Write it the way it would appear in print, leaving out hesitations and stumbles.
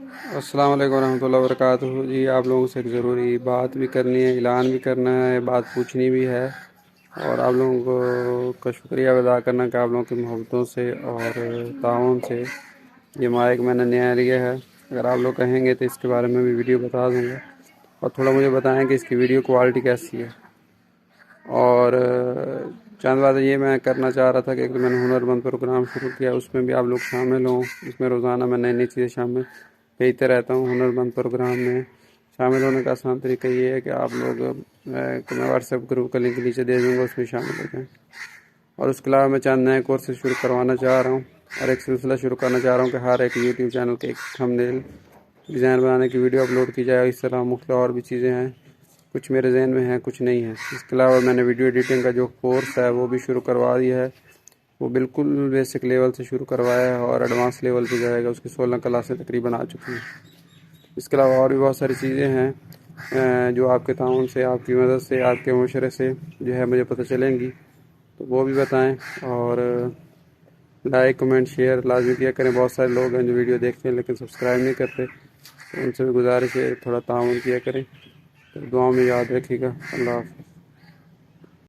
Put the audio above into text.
السلام علیکم ورحمۃ اللہ وبرکاتہ جی، آپ لوگوں سے ایک ضروری بات بھی کرنی ہے، اعلان بھی کرنا ہے، بات پوچھنی بھی ہے، اور آپ لوگوں کا شکریہ ادا کرنا کہ آپ لوگوں کی محبتوں سے اور تعاون سے یہ مائک میں نے نیا لیا ہے۔ اگر آپ لوگ کہیں گے تو اس کے بارے میں بھی ویڈیو بتا دوں گا، اور تھوڑا مجھے بتائیں کہ اس کی ویڈیو کوالٹی کیسی ہے۔ اور چند بات یہ میں کرنا چاہ رہا تھا کہ میں نے ہنر مند پروگرام شروع کیا، اس میں بھی آپ لوگ شامل ہوں۔ اس میں روزانہ میں نئی نئی چیزیں شامل بھیجتے رہتا ہوں۔ ہنر مند پروگرام میں شامل ہونے کا آسان طریقہ یہ ہے کہ آپ لوگ میں واٹس ایپ گروپ کا لنک نیچے دے دوں گا، اس میں شامل ہو جائیں۔ اور اس کے علاوہ میں چند نئے کورسز شروع کروانا چاہ رہا ہوں، اور ایک سلسلہ شروع کرنا چاہ رہا ہوں کہ ہر ایک یوٹیوب چینل کے ایک تھمبنیل ڈیزائن بنانے کی ویڈیو اپلوڈ کی جائے۔ اس طرح مختلف اور بھی چیزیں ہیں، کچھ میرے ذہن میں ہیں، کچھ نہیں ہیں۔ اس کے علاوہ میں نے ویڈیو ایڈیٹنگ کا جو کورس ہے وہ بھی شروع کروا دیا ہے، وہ بالکل بیسک لیول سے شروع کروایا ہے اور ایڈوانس لیول پہ جائے گا۔ اس کی 16 کلاسیں تقریباً آ چکی ہیں۔ اس کے علاوہ اور بھی بہت ساری چیزیں ہیں جو آپ کے تعاون سے، آپ کی مدد سے، آپ کے مشورے سے جو ہے مجھے پتہ چلیں گی، تو وہ بھی بتائیں۔ اور لائک کمنٹ شیئر لازمی کیا کریں۔ بہت سارے لوگ ہیں جو ویڈیو دیکھتے ہیں لیکن سبسکرائب نہیں کرتے، تو ان سے بھی گزارش ہے تھوڑا تعاون کیا کریں۔ تو دعاؤں میں یاد رکھیے گا۔ اللہ حافظ۔